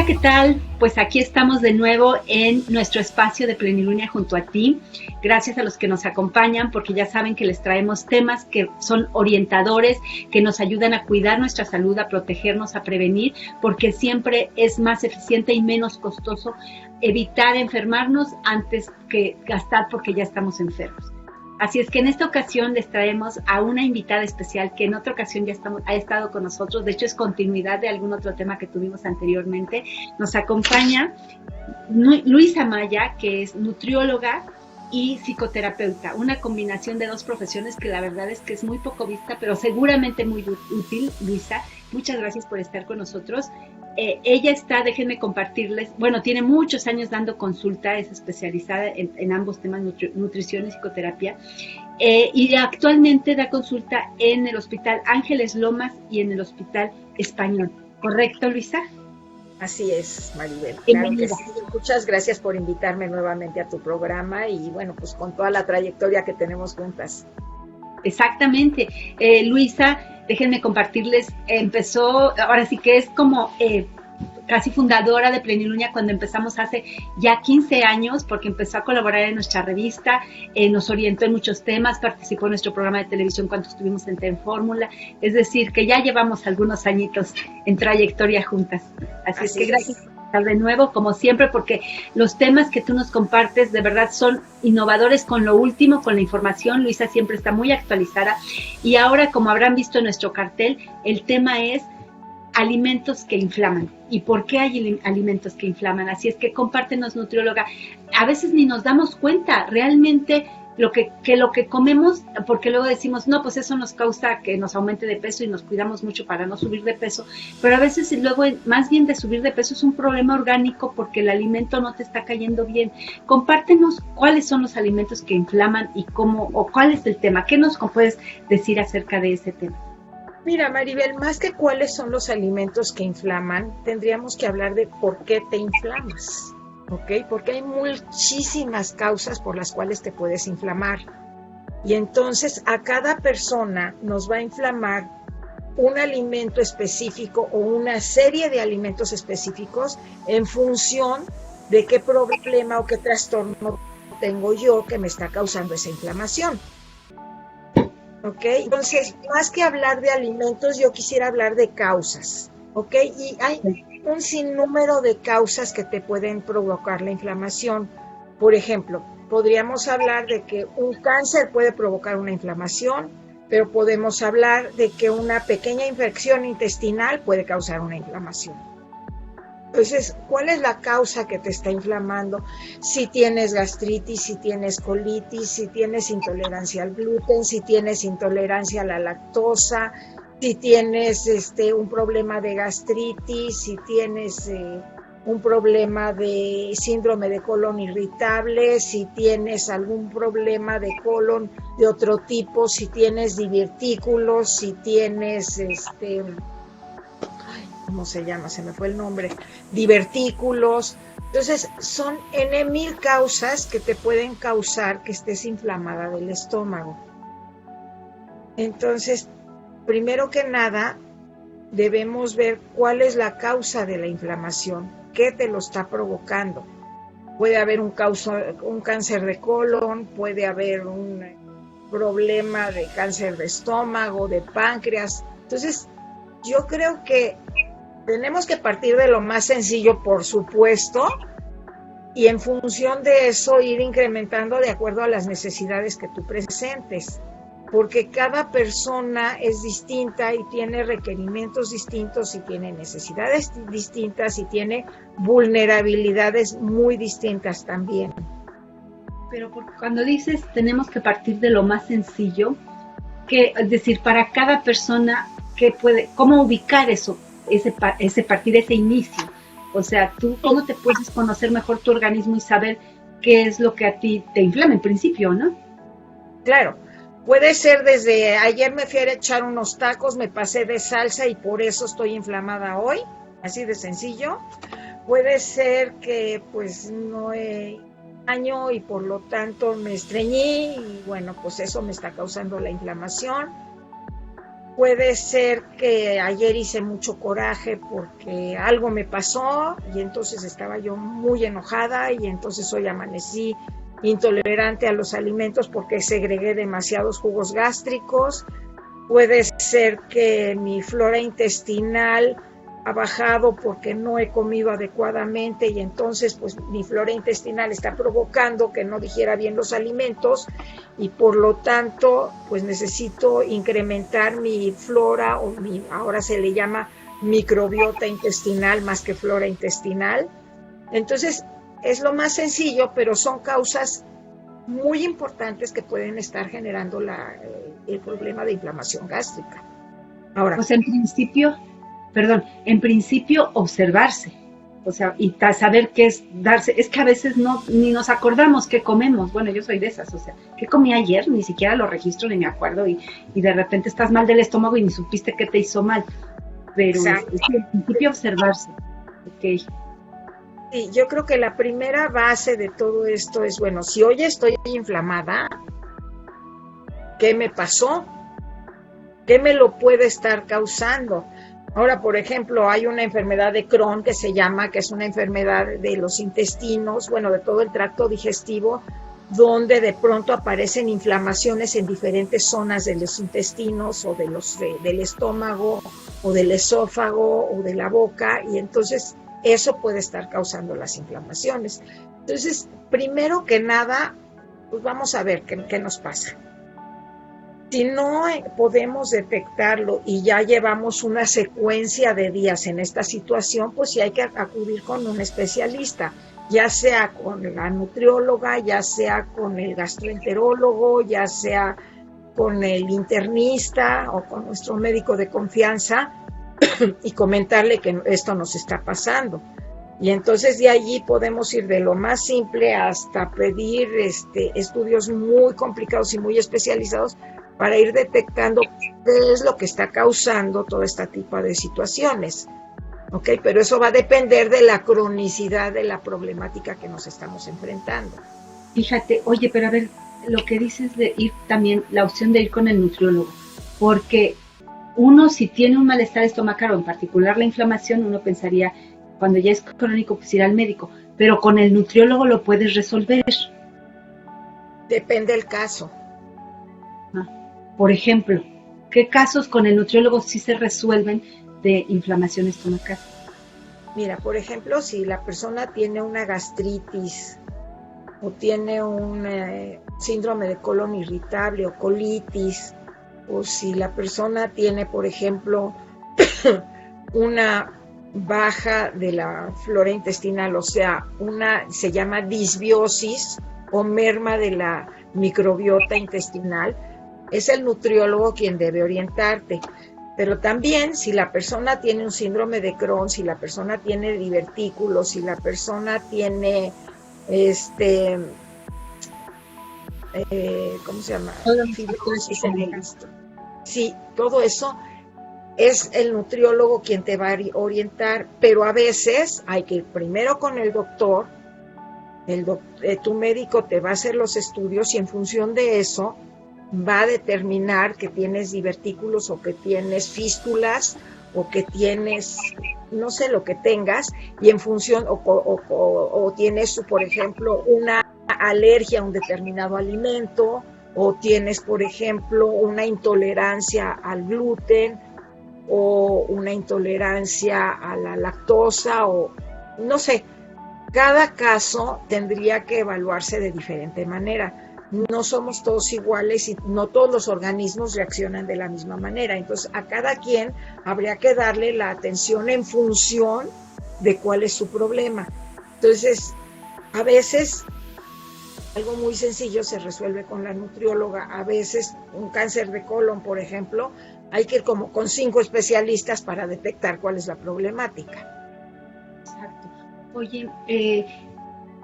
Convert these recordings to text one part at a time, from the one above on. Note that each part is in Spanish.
¿qué tal? Pues aquí estamos de nuevo en nuestro espacio de Plenilunea junto a ti. Gracias a los que nos acompañan, porque ya saben que les traemos temas que son orientadores, que nos ayudan a cuidar nuestra salud, a protegernos, a prevenir, porque siempre es más eficiente y menos costoso evitar enfermarnos antes que gastar porque ya estamos enfermos. Así es que en esta ocasión les traemos a una invitada especial que en otra ocasión ha estado con nosotros. De hecho, es continuidad de algún otro tema que tuvimos anteriormente. Nos acompaña Luisa Maya, que es nutrióloga y psicoterapeuta. Una combinación de dos profesiones que la verdad es que es muy poco vista, pero seguramente muy útil. Luisa, muchas gracias por estar con nosotros. Ella está, déjenme compartirles, bueno, tiene muchos años dando consulta, es especializada en ambos temas, nutrición y psicoterapia, y actualmente da consulta en el Hospital Ángeles Lomas y en el Hospital Español. ¿Correcto, Luisa? Así es, Maribel. Claro Bienvenida. que sí. Muchas gracias por invitarme nuevamente a tu programa y bueno, pues con toda la trayectoria que tenemos juntas. Exactamente. Luisa, déjenme compartirles, empezó, ahora sí que es como casi fundadora de Plenilunea cuando empezamos hace ya 15 años, porque empezó a colaborar en nuestra revista, nos orientó en muchos temas, participó en nuestro programa de televisión cuando estuvimos en Fórmula, es decir, que ya llevamos algunos añitos en trayectoria juntas. Así es que gracias por estar de nuevo, como siempre, porque los temas que tú nos compartes de verdad son innovadores con lo último, con la información. Luisa siempre está muy actualizada y ahora, como habrán visto en nuestro cartel, el tema es alimentos que inflaman. ¿Y por qué hay alimentos que inflaman? Así es que compártenos, nutrióloga. A veces ni nos damos cuenta realmente lo que comemos, porque luego decimos, no, pues eso nos causa que nos aumente de peso y nos cuidamos mucho para no subir de peso, pero a veces luego más bien de subir de peso es un problema orgánico porque el alimento no te está cayendo bien. Compártenos cuáles son los alimentos que inflaman y cómo, o cuál es el tema. ¿Qué nos puedes decir acerca de ese tema? Mira, Maribel, más que cuáles son los alimentos que inflaman, tendríamos que hablar de por qué te inflamas, ¿ok? Porque hay muchísimas causas por las cuales te puedes inflamar. Y entonces a cada persona nos va a inflamar un alimento específico o una serie de alimentos específicos en función de qué problema o qué trastorno tengo yo que me está causando esa inflamación. ¿Ok? Entonces, más que hablar de alimentos, yo quisiera hablar de causas, ¿ok? Y hay un sinnúmero de causas que te pueden provocar la inflamación. Por ejemplo, podríamos hablar de que un cáncer puede provocar una inflamación, pero podemos hablar de que una pequeña infección intestinal puede causar una inflamación. Entonces, ¿cuál es la causa que te está inflamando? Si tienes gastritis, si tienes colitis, si tienes intolerancia al gluten, si tienes intolerancia a la lactosa, si tienes un problema de gastritis, si tienes un problema de síndrome de colon irritable, si tienes algún problema de colon de otro tipo, si tienes divertículos, si tienes ¿cómo se llama? Se me fue el nombre. Divertículos. Entonces, son N,000 causas que te pueden causar que estés inflamada del estómago. Entonces, primero que nada, debemos ver cuál es la causa de la inflamación, qué te lo está provocando. Puede haber un cáncer de colon, puede haber un problema de cáncer de estómago, de páncreas. Entonces, yo creo que tenemos que partir de lo más sencillo, por supuesto, y en función de eso ir incrementando de acuerdo a las necesidades que tú presentes, porque cada persona es distinta y tiene requerimientos distintos y tiene necesidades distintas y tiene vulnerabilidades muy distintas también. Pero cuando dices tenemos que partir de lo más sencillo, es decir, para cada persona, ¿cómo ubicar eso? Ese partir, ese inicio. O sea, tú, ¿cómo te puedes conocer mejor tu organismo y saber qué es lo que a ti te inflama en principio, ¿no? Claro, puede ser desde ayer me fui a echar unos tacos, me pasé de salsa y por eso estoy inflamada hoy, así de sencillo. Puede ser que pues no he año y por lo tanto me estreñí y bueno, pues eso me está causando la inflamación. Puede ser que ayer hice mucho coraje porque algo me pasó y entonces estaba yo muy enojada y entonces hoy amanecí intolerante a los alimentos porque segregué demasiados jugos gástricos. Puede ser que mi flora intestinal ha bajado porque no he comido adecuadamente y entonces pues mi flora intestinal está provocando que no digiera bien los alimentos y por lo tanto pues necesito incrementar mi flora ahora se le llama microbiota intestinal más que flora intestinal. Entonces es lo más sencillo, pero son causas muy importantes que pueden estar generando el problema de inflamación gástrica. Ahora, pues en principio observarse, o sea, y saber qué es darse, es que a veces ni nos acordamos qué comemos. Bueno, yo soy de esas, o sea, ¿qué comí ayer? Ni siquiera lo registro ni me acuerdo y de repente estás mal del estómago y ni supiste qué te hizo mal. Pero en principio observarse. Okay. Sí, yo creo que la primera base de todo esto es, bueno, si hoy estoy inflamada, ¿qué me pasó? ¿Qué me lo puede estar causando? Ahora, por ejemplo, hay una enfermedad de Crohn que es una enfermedad de los intestinos, bueno, de todo el tracto digestivo, donde de pronto aparecen inflamaciones en diferentes zonas de los intestinos o del estómago o del esófago o de la boca, y entonces eso puede estar causando las inflamaciones. Entonces, primero que nada, pues vamos a ver qué nos pasa. Si no podemos detectarlo y ya llevamos una secuencia de días en esta situación, pues sí hay que acudir con un especialista, ya sea con la nutrióloga, ya sea con el gastroenterólogo, ya sea con el internista o con nuestro médico de confianza y comentarle que esto nos está pasando. Y entonces de allí podemos ir de lo más simple hasta pedir estudios muy complicados y muy especializados para ir detectando qué es lo que está causando todo este tipo de situaciones. ¿Ok? Pero eso va a depender de la cronicidad de la problemática que nos estamos enfrentando. Fíjate, oye, pero a ver, lo que dices de ir también, la opción de ir con el nutriólogo, porque uno si tiene un malestar estomacal o en particular la inflamación, uno pensaría, cuando ya es crónico, pues ir al médico, pero con el nutriólogo lo puedes resolver. Depende del caso. Por ejemplo, ¿qué casos con el nutriólogo sí se resuelven de inflamación estomacal? Mira, por ejemplo, si la persona tiene una gastritis o tiene un síndrome de colon irritable o colitis, o si la persona tiene, por ejemplo, una baja de la flora intestinal, o sea, se llama disbiosis o merma de la microbiota intestinal, es el nutriólogo quien debe orientarte. Pero también si la persona tiene un síndrome de Crohn, si la persona tiene divertículos, si la persona tiene ¿cómo se llama? Fibrosis en el sí, todo eso es el nutriólogo quien te va a orientar, pero a veces hay que ir primero con el doctor, tu médico te va a hacer los estudios y en función de eso va a determinar que tienes divertículos o que tienes fístulas o que tienes, no sé lo que tengas, y en función, o tienes, por ejemplo, una alergia a un determinado alimento, o tienes, por ejemplo, una intolerancia al gluten, o una intolerancia a la lactosa, o no sé, cada caso tendría que evaluarse de diferente manera. No somos todos iguales y no todos los organismos reaccionan de la misma manera. Entonces, a cada quien habría que darle la atención en función de cuál es su problema. Entonces, a veces algo muy sencillo se resuelve con la nutrióloga. A veces un cáncer de colon, por ejemplo, hay que ir como con 5 especialistas para detectar cuál es la problemática. Exacto. Oye,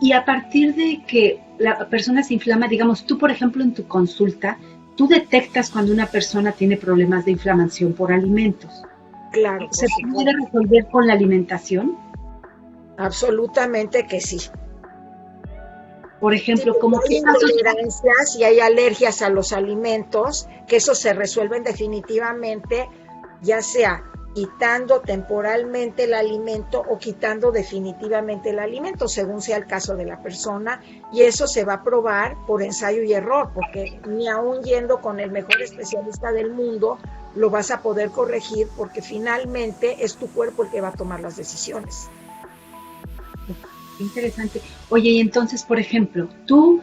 y a partir de que la persona se inflama, digamos, tú, por ejemplo, en tu consulta, tú detectas cuando una persona tiene problemas de inflamación por alimentos. Claro. ¿Se puede resolver con la alimentación? Absolutamente que sí. Por Sí, ejemplo, porque como hay qué casos. intolerancias y hay alergias a los alimentos, que eso se resuelven definitivamente, ya sea quitando temporalmente el alimento o quitando definitivamente el alimento, según sea el caso de la persona, y eso se va a probar por ensayo y error, porque ni aún yendo con el mejor especialista del mundo lo vas a poder corregir, porque finalmente es tu cuerpo el que va a tomar las decisiones. Qué interesante. Oye, y entonces, por ejemplo, tú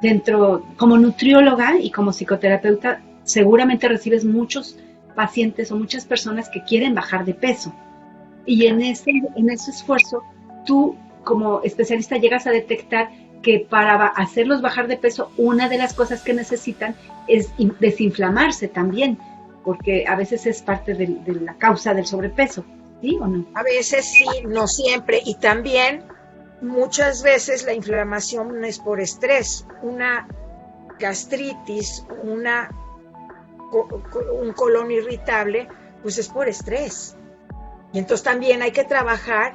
dentro, como nutrióloga y como psicoterapeuta, seguramente recibes muchos pacientes o muchas personas que quieren bajar de peso. Y en ese esfuerzo, tú como especialista llegas a detectar que para hacerlos bajar de peso, una de las cosas que necesitan es desinflamarse también, porque a veces es parte de la causa del sobrepeso, ¿sí o no? A veces sí, no siempre. Y también muchas veces la inflamación no es por estrés. Una gastritis, un colon irritable, pues es por estrés. Y entonces también hay que trabajar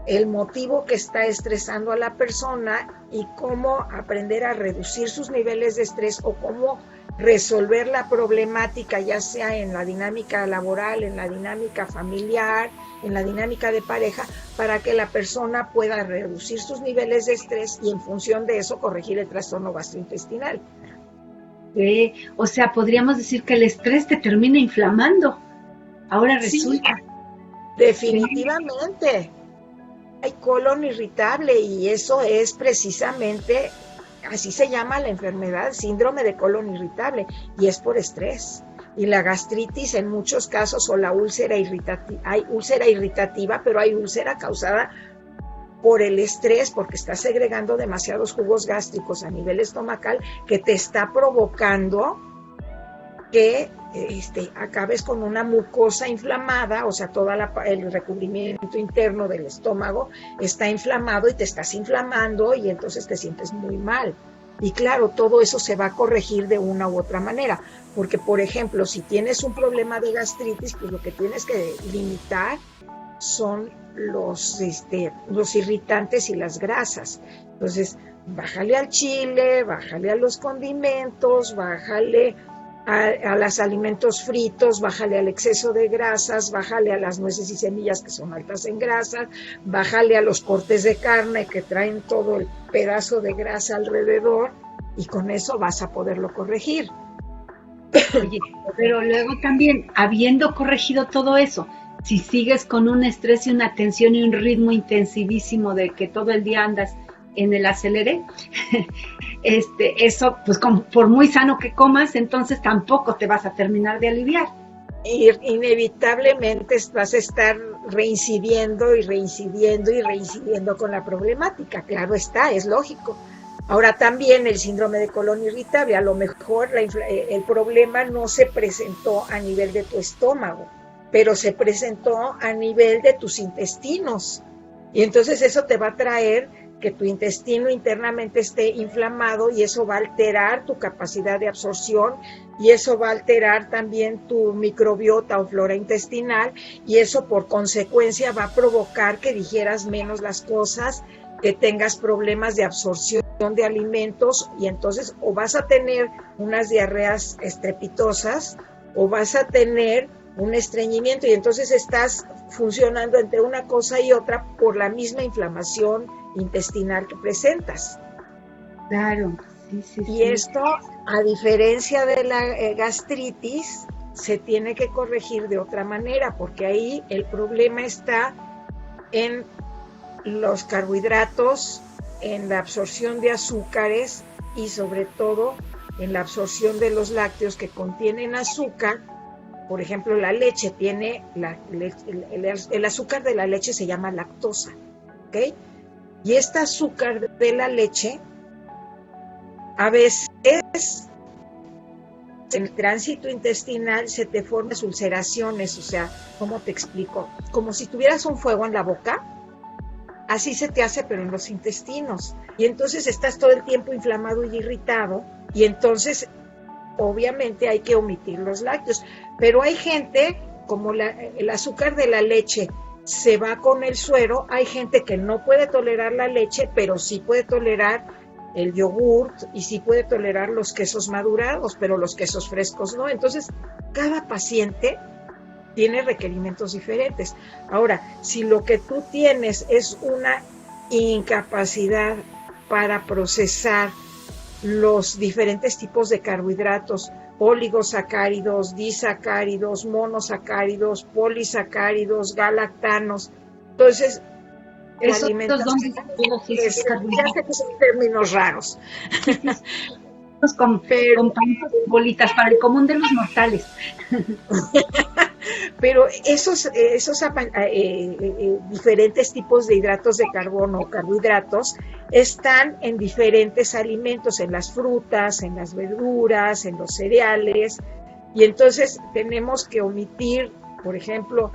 el motivo que está estresando a la persona y cómo aprender a reducir sus niveles de estrés o cómo resolver la problemática, ya sea en la dinámica laboral, en la dinámica familiar, en la dinámica de pareja, para que la persona pueda reducir sus niveles de estrés y en función de eso corregir el trastorno gastrointestinal. O sea, podríamos decir que el estrés te termina inflamando. Ahora Sí, resulta. Sí. definitivamente. Hay colon irritable y eso es precisamente, así se llama la enfermedad, síndrome de colon irritable, y es por estrés. Y la gastritis en muchos casos o la úlcera irritativa, hay úlcera irritativa, pero hay úlcera causada por el estrés, porque está segregando demasiados jugos gástricos a nivel estomacal que te está provocando que acabes con una mucosa inflamada, o sea, todo el recubrimiento interno del estómago está inflamado y te estás inflamando y entonces te sientes muy mal. Y claro, todo eso se va a corregir de una u otra manera, porque por ejemplo, si tienes un problema de gastritis, pues lo que tienes que limitar son los irritantes y las grasas. Entonces, bájale al chile, bájale a los condimentos, bájale a los alimentos fritos, bájale al exceso de grasas, bájale a las nueces y semillas que son altas en grasas, bájale a los cortes de carne que traen todo el pedazo de grasa alrededor y con eso vas a poderlo corregir. Oye, pero luego también, habiendo corregido todo eso, si sigues con un estrés y una tensión y un ritmo intensivísimo de que todo el día andas en el acelere, eso, pues por muy sano que comas, entonces tampoco te vas a terminar de aliviar. Inevitablemente vas a estar reincidiendo y reincidiendo y reincidiendo con la problemática, claro está, es lógico. Ahora también el síndrome de colon irritable, a lo mejor el problema no se presentó a nivel de tu estómago, pero se presentó a nivel de tus intestinos. Y entonces eso te va a traer que tu intestino internamente esté inflamado y eso va a alterar tu capacidad de absorción y eso va a alterar también tu microbiota o flora intestinal y eso por consecuencia va a provocar que digieras menos las cosas, que tengas problemas de absorción de alimentos y entonces o vas a tener unas diarreas estrepitosas o vas a tener un estreñimiento y entonces estás funcionando entre una cosa y otra por la misma inflamación intestinal que presentas. Claro, sí, sí, Y sí. esto, a diferencia de la gastritis, se tiene que corregir de otra manera, porque ahí el problema está en los carbohidratos, en la absorción de azúcares y sobre todo en la absorción de los lácteos que contienen azúcar. Por ejemplo, la leche tiene, el azúcar de la leche se llama lactosa, ¿ok? Y este azúcar de la leche, a veces en el tránsito intestinal se te forman ulceraciones, o sea, ¿cómo te explico? Como si tuvieras un fuego en la boca, así se te hace, pero en los intestinos. Y entonces estás todo el tiempo inflamado y irritado, y entonces obviamente hay que omitir los lácteos. Pero hay gente, como el azúcar de la leche se va con el suero, hay gente que no puede tolerar la leche, pero sí puede tolerar el yogurt y sí puede tolerar los quesos madurados, pero los quesos frescos no. Entonces, cada paciente tiene requerimientos diferentes. Ahora, si lo que tú tienes es una incapacidad para procesar los diferentes tipos de carbohidratos, oligosacáridos, disacáridos, monosacáridos, polisacáridos, galactanos, entonces la alimentación ya sé que son términos raros. Con bolitas para el común de los mortales. Pero esos diferentes tipos de hidratos de carbono o carbohidratos están en diferentes alimentos, en las frutas, en las verduras, en los cereales, y entonces tenemos que omitir, por ejemplo,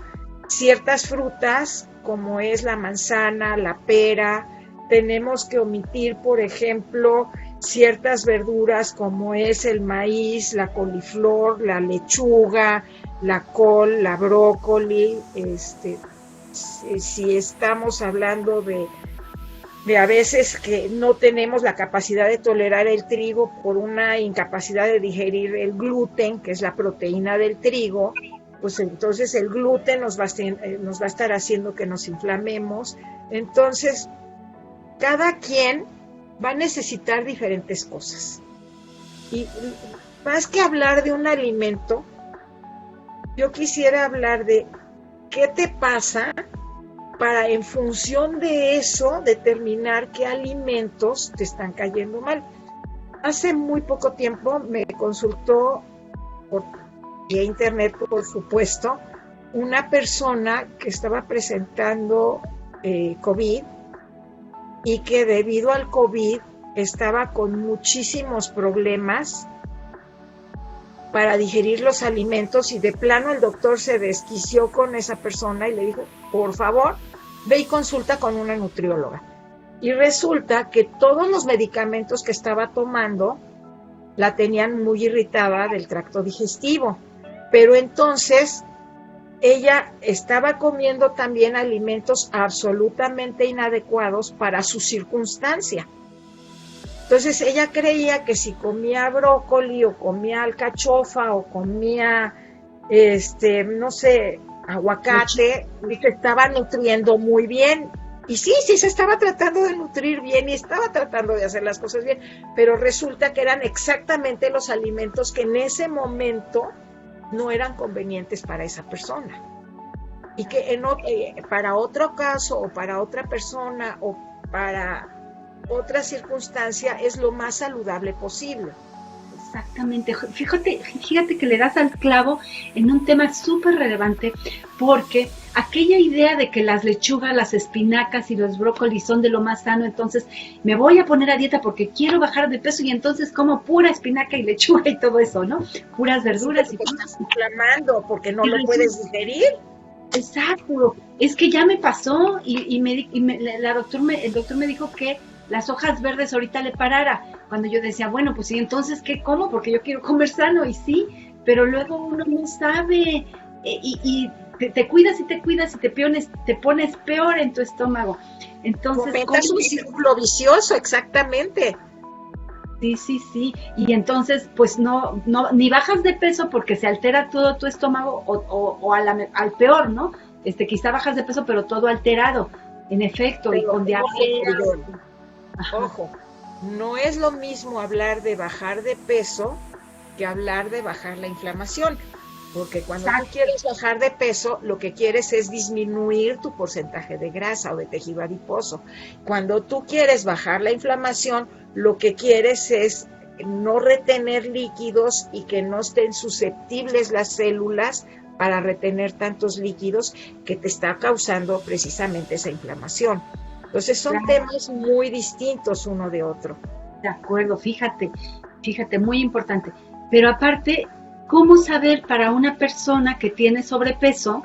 ciertas frutas como es la manzana, la pera. Tenemos que omitir, por ejemplo, ciertas verduras como es el maíz, la coliflor, la lechuga, la col, la brócoli. Si estamos hablando de a veces que no tenemos la capacidad de tolerar el trigo por una incapacidad de digerir el gluten, que es la proteína del trigo, pues entonces el gluten nos va a estar haciendo que nos inflamemos. Entonces, cada quien va a necesitar diferentes cosas. Y más que hablar de un alimento, yo quisiera hablar de qué te pasa para, en función de eso, determinar qué alimentos te están cayendo mal. Hace muy poco tiempo me consultó vía internet, por supuesto, una persona que estaba presentando COVID y que debido al COVID estaba con muchísimos problemas para digerir los alimentos, y de plano el doctor se desquició con esa persona y le dijo, por favor, ve y consulta con una nutrióloga. Y resulta que todos los medicamentos que estaba tomando la tenían muy irritada del tracto digestivo, pero entonces ella estaba comiendo también alimentos absolutamente inadecuados para su circunstancia. Entonces ella creía que si comía brócoli o comía alcachofa o comía, no sé, aguacate, se estaba nutriendo muy bien. Y sí se estaba tratando de nutrir bien y estaba tratando de hacer las cosas bien, pero resulta que eran exactamente los alimentos que en ese momento no eran convenientes para esa persona. Y que para otro caso o para otra persona o para otra circunstancia es lo más saludable posible. Exactamente. Fíjate que le das al clavo en un tema súper relevante, porque aquella idea de que las lechugas, las espinacas y los brócolis son de lo más sano, entonces me voy a poner a dieta porque quiero bajar de peso y entonces como pura espinaca y lechuga y todo eso, ¿no? Puras verduras. Sí, y estás inflamando porque no lo puedes digerir. Exacto. Es que ya me pasó y el doctor me dijo que las hojas verdes ahorita le parara. Cuando yo decía, bueno, pues ¿y entonces qué como? Porque yo quiero comer sano, y sí, pero luego uno no sabe, y te cuidas y te pones peor en tu estómago. Entonces, es un círculo vicioso, exactamente. Sí, y entonces pues no ni bajas de peso porque se altera todo tu estómago, o al peor, ¿no? Quizá bajas de peso pero todo alterado, en efecto, pero, y con diabetes. Ojo, no es lo mismo hablar de bajar de peso que hablar de bajar la inflamación, porque cuando tú quieres bajar de peso, lo que quieres es disminuir tu porcentaje de grasa o de tejido adiposo. Cuando tú quieres bajar la inflamación, lo que quieres es no retener líquidos y que no estén susceptibles las células para retener tantos líquidos que te está causando precisamente esa inflamación. Entonces son temas muy distintos uno de otro. De acuerdo, fíjate, muy importante. Pero aparte, ¿cómo saber para una persona que tiene sobrepeso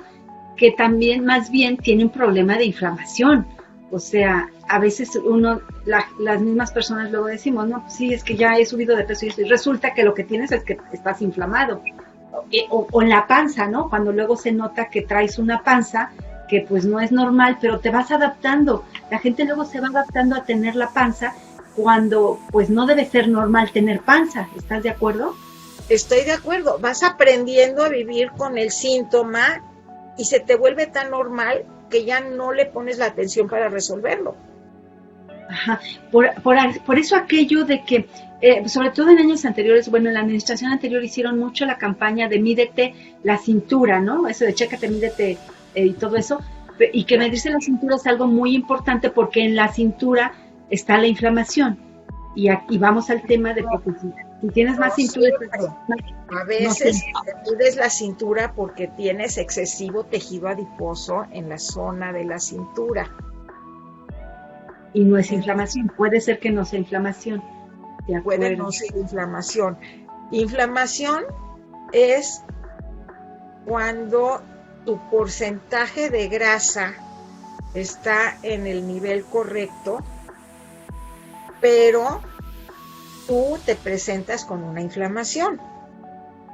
que también más bien tiene un problema de inflamación? O sea, a veces las mismas personas luego decimos, no, sí, es que ya he subido de peso y resulta que lo que tienes es que estás inflamado. O en la panza, ¿no? Cuando luego se nota que traes una panza que pues no es normal, pero te vas adaptando. La gente luego se va adaptando a tener la panza cuando pues no debe ser normal tener panza. ¿Estás de acuerdo? Estoy de acuerdo, vas aprendiendo a vivir con el síntoma y se te vuelve tan normal que ya no le pones la atención para resolverlo. Ajá. Por eso aquello de que, sobre todo en años anteriores, bueno, en la administración anterior hicieron mucho la campaña de mídete la cintura, ¿no? Eso de chécate, mídete y todo eso. Y que medirse la cintura es algo muy importante porque en la cintura está la inflamación. Y aquí vamos al tema de que si tienes más cintura, a veces te mides la cintura porque tienes excesivo tejido adiposo en la zona de la cintura. Y no es inflamación, puede ser que no sea inflamación. Puede no ser inflamación. Inflamación es cuando tu porcentaje de grasa está en el nivel correcto, pero tú te presentas con una inflamación.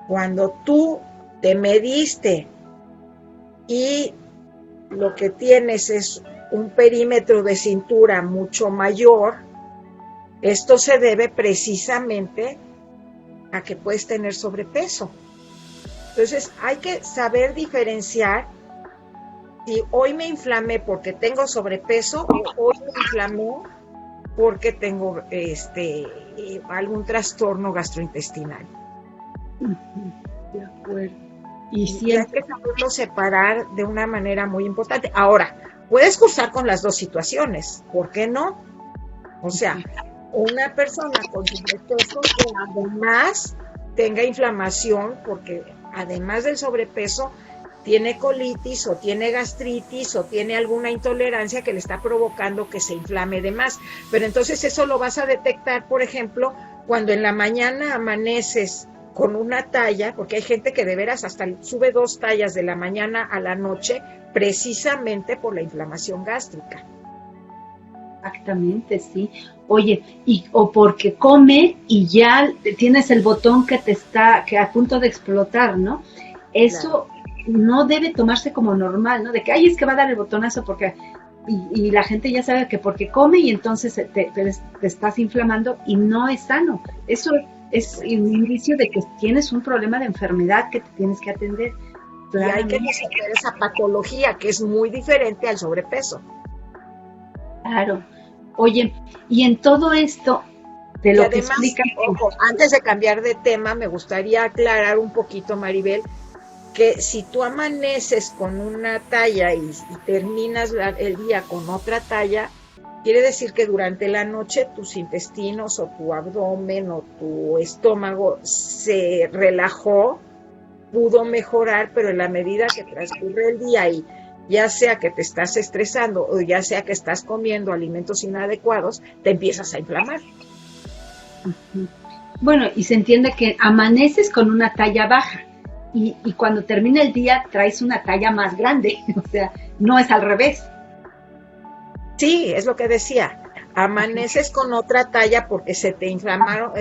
Cuando tú te mediste y lo que tienes es un perímetro de cintura mucho mayor, esto se debe precisamente a que puedes tener sobrepeso. Entonces hay que saber diferenciar si hoy me inflamé porque tengo sobrepeso o hoy me inflamé porque tengo algún trastorno gastrointestinal. De acuerdo. Y hay que saberlo separar de una manera muy importante. Ahora, puedes cursar con las dos situaciones, ¿por qué no? O sea, una persona con sobrepeso que además tenga inflamación, porque además del sobrepeso tiene colitis o tiene gastritis o tiene alguna intolerancia que le está provocando que se inflame de más. Pero entonces eso lo vas a detectar, por ejemplo, cuando en la mañana amaneces con una talla, porque hay gente que de veras hasta sube 2 tallas de la mañana a la noche, precisamente por la inflamación gástrica. Exactamente, sí. Oye, o porque come y ya tienes el botón que a punto de explotar, ¿no? Eso no debe tomarse como normal, ¿no? De que, ay, es que va a dar el botonazo porque... Y la gente ya sabe que porque come y entonces te estás inflamando y no es sano. Eso es un indicio de que tienes un problema de enfermedad que te tienes que atender. Y hay que resolver esa patología que es muy diferente al sobrepeso. Claro. Oye, y en todo esto, de lo que explica... Ojo, antes de cambiar de tema, me gustaría aclarar un poquito, Maribel, que si tú amaneces con una talla y terminas el día con otra talla, quiere decir que durante la noche tus intestinos o tu abdomen o tu estómago se relajó, pudo mejorar, pero en la medida que transcurre el día y ya sea que te estás estresando o ya sea que estás comiendo alimentos inadecuados, te empiezas a inflamar. Bueno, y se entiende que amaneces con una talla baja y cuando termina el día traes una talla más grande, o sea, no es al revés. Sí, es lo que decía. Amaneces con otra talla porque se te inflamaron,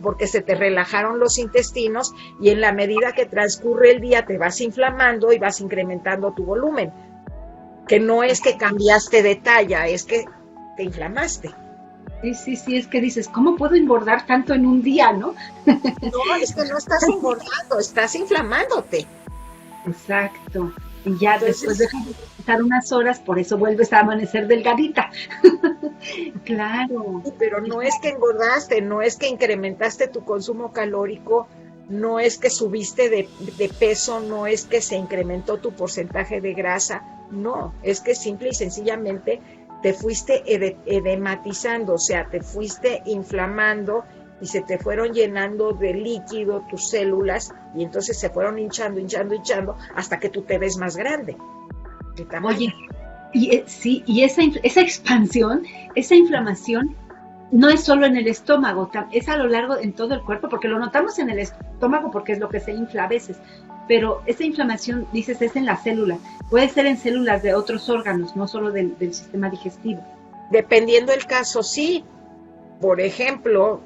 porque se te relajaron los intestinos y en la medida que transcurre el día te vas inflamando y vas incrementando tu volumen. Que no es que cambiaste de talla, es que te inflamaste. Sí, es que dices, ¿cómo puedo engordar tanto en un día, no? No, es que no estás engordando, estás inflamándote. Exacto. Y ya entonces, después dejas de pasar unas horas, por eso vuelves a amanecer delgadita. Claro. Pero no es que engordaste, no es que incrementaste tu consumo calórico, no es que subiste de peso, no es que se incrementó tu porcentaje de grasa, no, es que simple y sencillamente te fuiste edematizando, o sea, te fuiste inflamando y se te fueron llenando de líquido tus células y entonces se fueron hinchando hasta que tú te ves más grande. Oye, y esa expansión, esa inflamación no es solo en el estómago, es a lo largo en todo el cuerpo, porque lo notamos en el estómago porque es lo que se infla a veces, pero esa inflamación, dices, es en las células, puede ser en células de otros órganos, no solo del sistema digestivo. Dependiendo del caso, sí. Por ejemplo,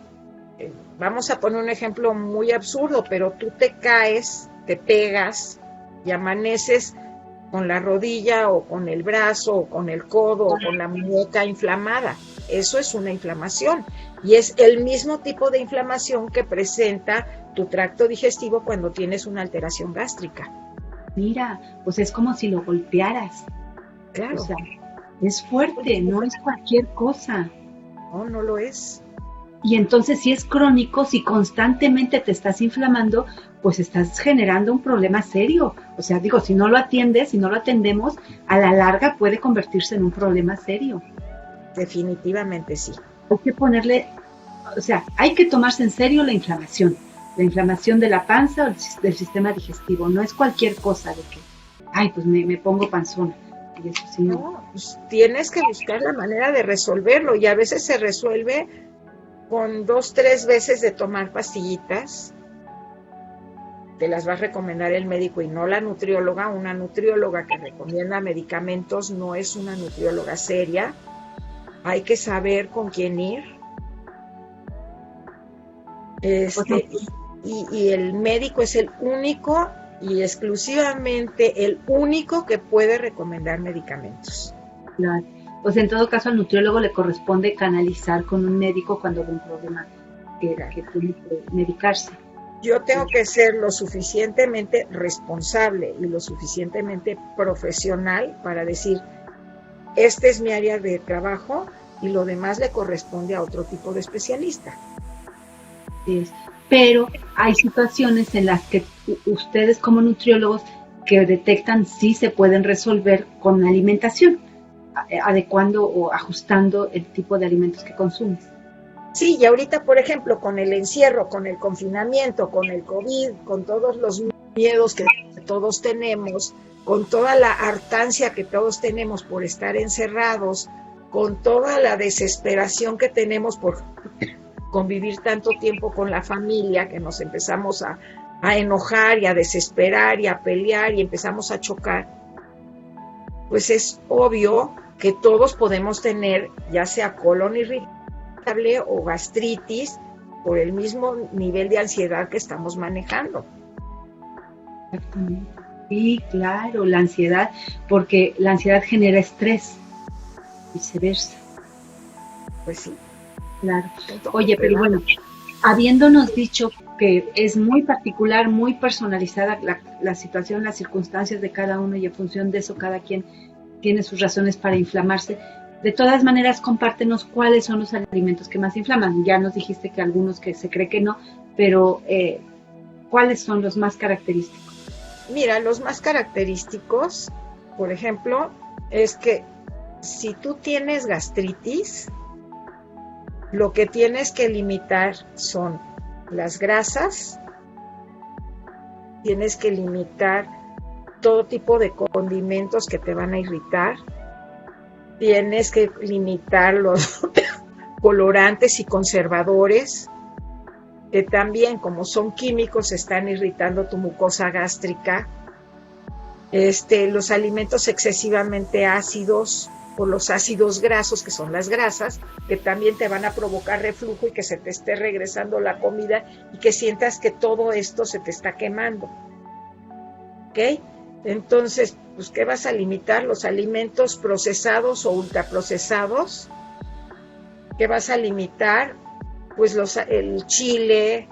vamos a poner un ejemplo muy absurdo, pero tú te caes, te pegas y amaneces con la rodilla o con el brazo o con el codo o con la muñeca inflamada. Eso es una inflamación y es el mismo tipo de inflamación que presenta tu tracto digestivo cuando tienes una alteración gástrica. Mira, pues es como si lo golpearas. Claro. O sea, es fuerte, no es cualquier cosa. No, no lo es. Y entonces si es crónico, si constantemente te estás inflamando, pues estás generando un problema serio. O sea, digo, si no lo atiendes, si no lo atendemos, a la larga puede convertirse en un problema serio. Definitivamente sí. Hay que ponerle, o sea, hay que tomarse en serio la inflamación de la panza o del sistema digestivo. No es cualquier cosa de que, ay, pues me pongo panzona. Y eso sí, no. No, pues tienes que buscar la manera de resolverlo y a veces se resuelve con 2, 3 veces de tomar pastillitas. Te las va a recomendar el médico y no la nutrióloga. Una nutrióloga que recomienda medicamentos no es una nutrióloga seria. Hay que saber con quién ir. Y el médico es el único y exclusivamente el único que puede recomendar medicamentos. Claro. Pues en todo caso al nutriólogo le corresponde canalizar con un médico cuando hay un problema que tiene que medicarse. Yo tengo que ser lo suficientemente responsable y lo suficientemente profesional para decir, este es mi área de trabajo y lo demás le corresponde a otro tipo de especialista. Sí, pero hay situaciones en las que ustedes como nutriólogos que detectan si se pueden resolver con alimentación, adecuando o ajustando el tipo de alimentos que consumes. Sí, y ahorita, por ejemplo, con el encierro, con el confinamiento, con el COVID, con todos los miedos que todos tenemos, con toda la hartancia que todos tenemos por estar encerrados, con toda la desesperación que tenemos por convivir tanto tiempo con la familia, que nos empezamos a enojar y a desesperar y a pelear y empezamos a chocar, pues es obvio que todos podemos tener ya sea colon irritable o gastritis por el mismo nivel de ansiedad que estamos manejando. Exactamente. Sí, claro, la ansiedad, porque la ansiedad genera estrés, viceversa. Pues sí. Claro. Oye, pero bueno, habiéndonos dicho que es muy particular, muy personalizada la situación, las circunstancias de cada uno y en función de eso cada quien tiene sus razones para inflamarse. De todas maneras, compártenos cuáles son los alimentos que más inflaman. Ya nos dijiste que algunos que se cree que no, pero ¿cuáles son los más característicos? Mira, los más característicos, por ejemplo, es que si tú tienes gastritis, lo que tienes que limitar son las grasas, tienes que limitar todo tipo de condimentos que te van a irritar, tienes que limitar los colorantes y conservadores, que también como son químicos están irritando tu mucosa gástrica, los alimentos excesivamente ácidos o los ácidos grasos, que son las grasas, que también te van a provocar reflujo y que se te esté regresando la comida y que sientas que todo esto se te está quemando. ¿Ok? Entonces, pues, ¿qué vas a limitar? Los alimentos procesados o ultraprocesados. ¿Qué vas a limitar? Pues el chile,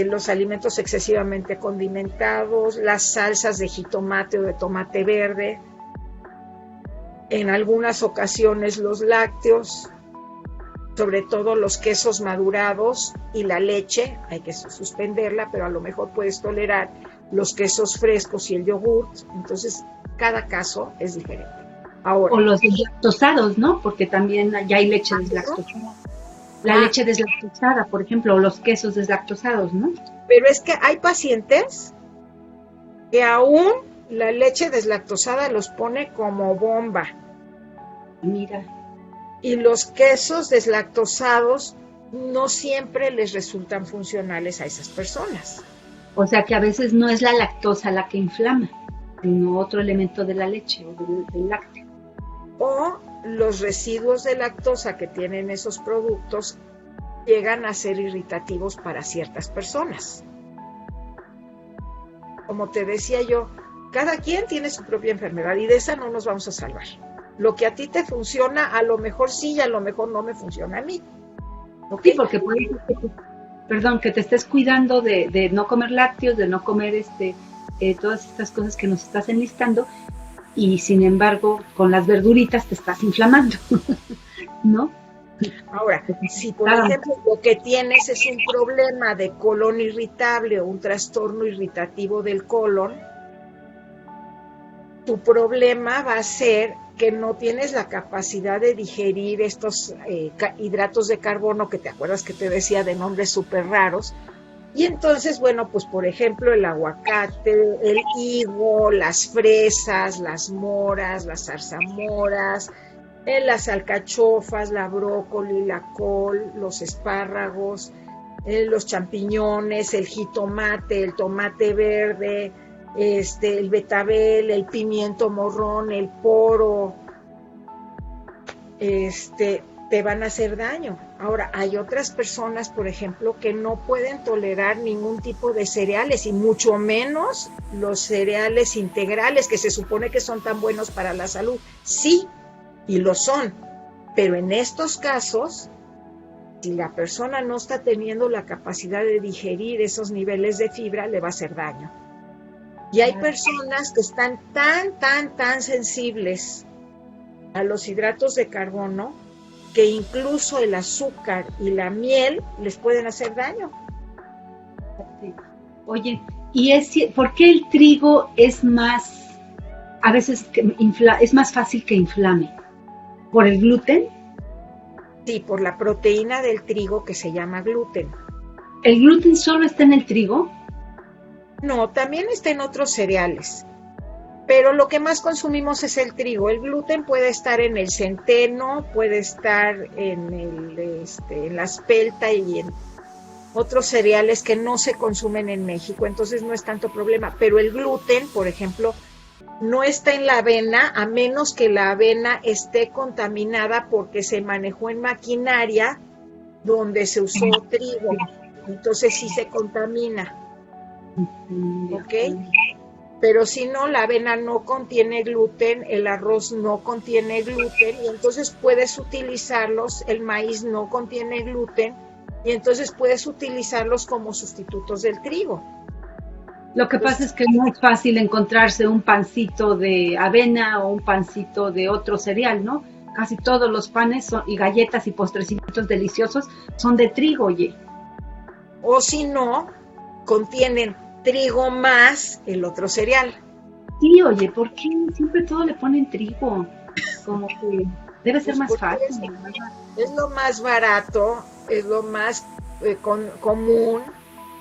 los alimentos excesivamente condimentados, las salsas de jitomate o de tomate verde, en algunas ocasiones los lácteos, sobre todo los quesos madurados y la leche, hay que suspenderla, pero a lo mejor puedes tolerar los quesos frescos y el yogurt, entonces cada caso es diferente. Ahora, o los deslactosados, ¿no? Porque también ya hay leche deslactosada. La leche deslactosada, por ejemplo, o los quesos deslactosados, ¿no? Pero es que hay pacientes que aún la leche deslactosada los pone como bomba. Mira. Y los quesos deslactosados no siempre les resultan funcionales a esas personas. O sea que a veces no es la lactosa la que inflama, sino otro elemento de la leche o del lácteo. O los residuos de lactosa que tienen esos productos llegan a ser irritativos para ciertas personas. Como te decía yo, cada quien tiene su propia enfermedad y de esa no nos vamos a salvar. Lo que a ti te funciona, a lo mejor sí y a lo mejor no me funciona a mí. ¿Okay? Sí, porque puede ser que te estés cuidando de no comer lácteos, de no comer todas estas cosas que nos estás enlistando, y sin embargo con las verduritas te estás inflamando, ¿no? Ahora, si por ejemplo lo que tienes es un problema de colon irritable o un trastorno irritativo del colon, tu problema va a ser que no tienes la capacidad de digerir estos hidratos de carbono que te acuerdas que te decía de nombres súper raros. Y entonces, bueno, pues por ejemplo el aguacate, el higo, las fresas, las moras, las zarzamoras, las alcachofas, la brócoli, la col, los espárragos, los champiñones, el jitomate, el tomate verde, el betabel, el pimiento morrón, el poro, te van a hacer daño. Ahora, hay otras personas, por ejemplo, que no pueden tolerar ningún tipo de cereales y mucho menos los cereales integrales que se supone que son tan buenos para la salud. Sí, y lo son, pero en estos casos, si la persona no está teniendo la capacidad de digerir esos niveles de fibra, le va a hacer daño. Y hay personas que están tan sensibles a los hidratos de carbono que incluso el azúcar y la miel les pueden hacer daño. Oye, ¿por qué el trigo es más, a veces es más fácil que inflame? ¿Por el gluten? Sí, por la proteína del trigo que se llama gluten. ¿El gluten solo está en el trigo? No, también está en otros cereales. Pero lo que más consumimos es el trigo. El gluten puede estar en el centeno, puede estar en la espelta y en otros cereales que no se consumen en México, entonces no es tanto problema. Pero el gluten, por ejemplo, no está en la avena, a menos que la avena esté contaminada porque se manejó en maquinaria donde se usó trigo. Entonces sí se contamina. ¿Ok? Pero si no, la avena no contiene gluten, el arroz no contiene gluten, y entonces puedes utilizarlos, el maíz no contiene gluten, y entonces puedes utilizarlos como sustitutos del trigo. Lo que pasa es que no es fácil encontrarse un pancito de avena o un pancito de otro cereal, ¿no? Casi todos los panes y galletas y postrecitos deliciosos son de trigo, oye. O si no, contienen trigo más el otro cereal. Sí, oye, ¿por qué siempre todo le ponen trigo? Como que debe ser más fácil. Es lo más barato, es lo más común,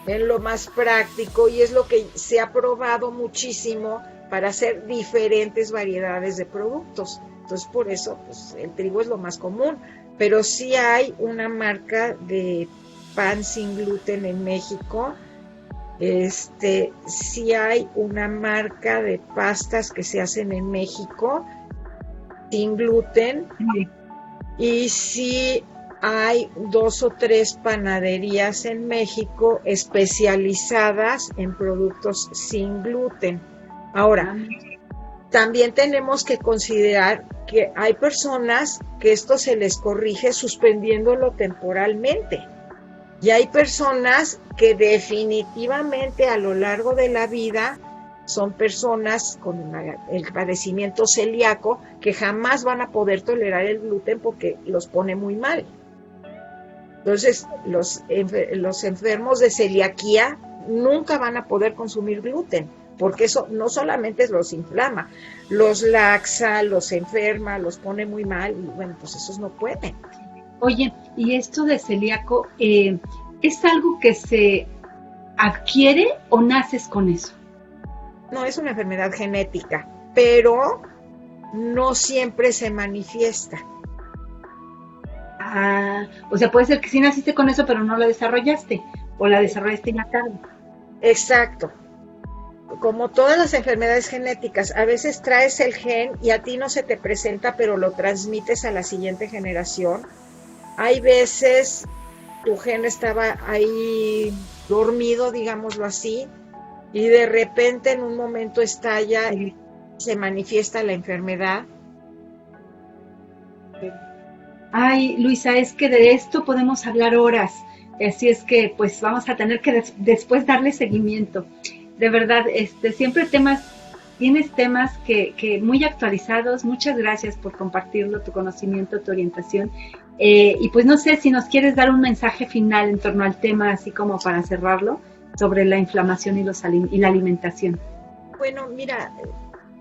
es lo más práctico y es lo que se ha probado muchísimo para hacer diferentes variedades de productos. Entonces, por eso, pues, el trigo es lo más común. Pero sí hay una marca de pan sin gluten en México. Sí hay una marca de pastas que se hacen en México sin gluten. Sí. Y sí hay 2 o 3 panaderías en México especializadas en productos sin gluten. Ahora, también tenemos que considerar que hay personas que esto se les corrige suspendiéndolo temporalmente. Y hay personas que definitivamente a lo largo de la vida son personas con el padecimiento celíaco que jamás van a poder tolerar el gluten porque los pone muy mal. Entonces, los enfermos de celiaquía nunca van a poder consumir gluten, porque eso no solamente los inflama, los laxa, los enferma, los pone muy mal y bueno, pues esos no pueden. Oye, ¿y esto de celíaco es algo que se adquiere o naces con eso? No, es una enfermedad genética, pero no siempre se manifiesta. Ah, o sea, puede ser que sí naciste con eso, pero no la desarrollaste, o la desarrollaste en la tarde. Exacto. Como todas las enfermedades genéticas, a veces traes el gen y a ti no se te presenta, pero lo transmites a la siguiente generación. Hay veces tu gen estaba ahí dormido, digámoslo así, y de repente en un momento estalla y se manifiesta la enfermedad. Ay, Luisa, es que de esto podemos hablar horas, así es que pues vamos a tener que después darle seguimiento. De verdad, siempre tienes temas que muy actualizados. Muchas gracias por compartirlo, tu conocimiento, tu orientación. Y pues no sé si nos quieres dar un mensaje final en torno al tema, así como para cerrarlo, sobre la inflamación y la alimentación. Bueno, mira,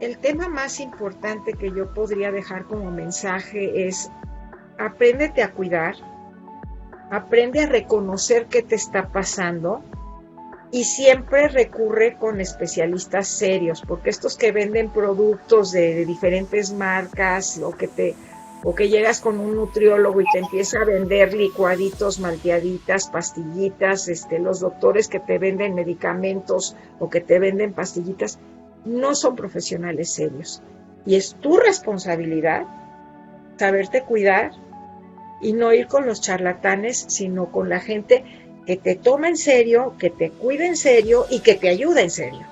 el tema más importante que yo podría dejar como mensaje es: apréndete a cuidar, aprende a reconocer qué te está pasando y siempre recurre con especialistas serios, porque estos que venden productos de diferentes marcas o que llegas con un nutriólogo y te empieza a vender licuaditos, malteaditas, pastillitas, los doctores que te venden medicamentos o que te venden pastillitas, no son profesionales serios. Y es tu responsabilidad saberte cuidar y no ir con los charlatanes, sino con la gente que te toma en serio, que te cuida en serio y que te ayuda en serio.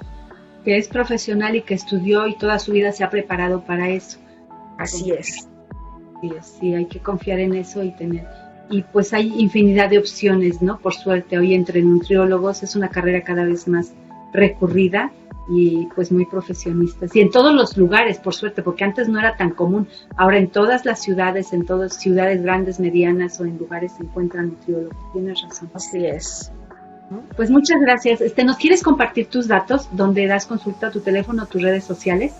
Que es profesional y que estudió y toda su vida se ha preparado para eso. Así es. Sí, hay que confiar en eso y pues hay infinidad de opciones, ¿no? Por suerte, hoy entre nutriólogos es una carrera cada vez más recurrida y pues muy profesionistas. Y en todos los lugares, por suerte, porque antes no era tan común. Ahora en todas las ciudades, en todas ciudades grandes, medianas o en lugares se encuentran nutriólogos. Tienes razón. Así es. Pues muchas gracias. ¿Nos quieres compartir tus datos, donde das consulta, tu teléfono, tus redes sociales?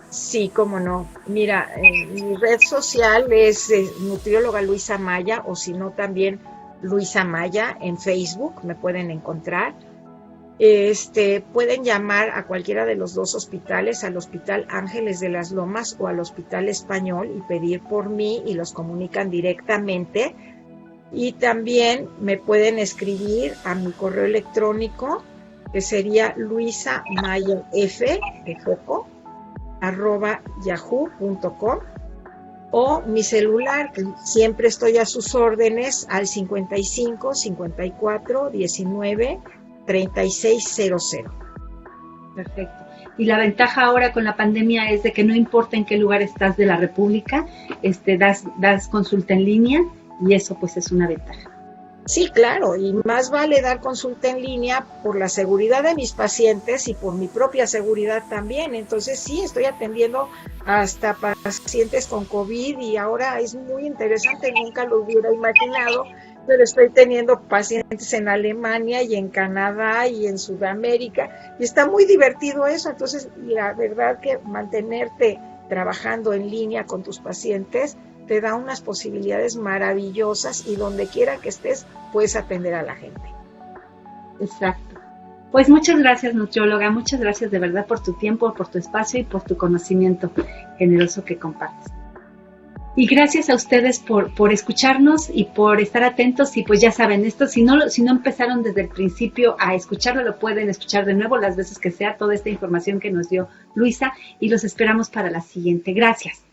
Sí, cómo no. Mira, mi red social es nutrióloga Luisa Maya, o si no también Luisa Maya en Facebook, me pueden encontrar. Pueden llamar a cualquiera de los dos hospitales, al Hospital Ángeles de las Lomas o al Hospital Español, y pedir por mí y los comunican directamente. Y también me pueden escribir a mi correo electrónico, que sería luisamayaf@yahoo.com, o mi celular, que siempre estoy a sus órdenes, al 55 54 19 3600. Perfecto. Y la ventaja ahora con la pandemia es de que no importa en qué lugar estás de la República, das consulta en línea y eso pues es una ventaja. Sí, claro, y más vale dar consulta en línea por la seguridad de mis pacientes y por mi propia seguridad también. Entonces sí, estoy atendiendo hasta pacientes con COVID y ahora es muy interesante, nunca lo hubiera imaginado, pero estoy teniendo pacientes en Alemania y en Canadá y en Sudamérica y está muy divertido eso. Entonces la verdad que mantenerte trabajando en línea con tus pacientes te da unas posibilidades maravillosas y donde quiera que estés puedes atender a la gente. Exacto. Pues muchas gracias, nutrióloga, muchas gracias de verdad por tu tiempo, por tu espacio y por tu conocimiento generoso que compartes. Y gracias a ustedes por escucharnos y por estar atentos. Y pues ya saben, esto si no empezaron desde el principio a escucharlo, lo pueden escuchar de nuevo las veces que sea, toda esta información que nos dio Luisa, y los esperamos para la siguiente. Gracias.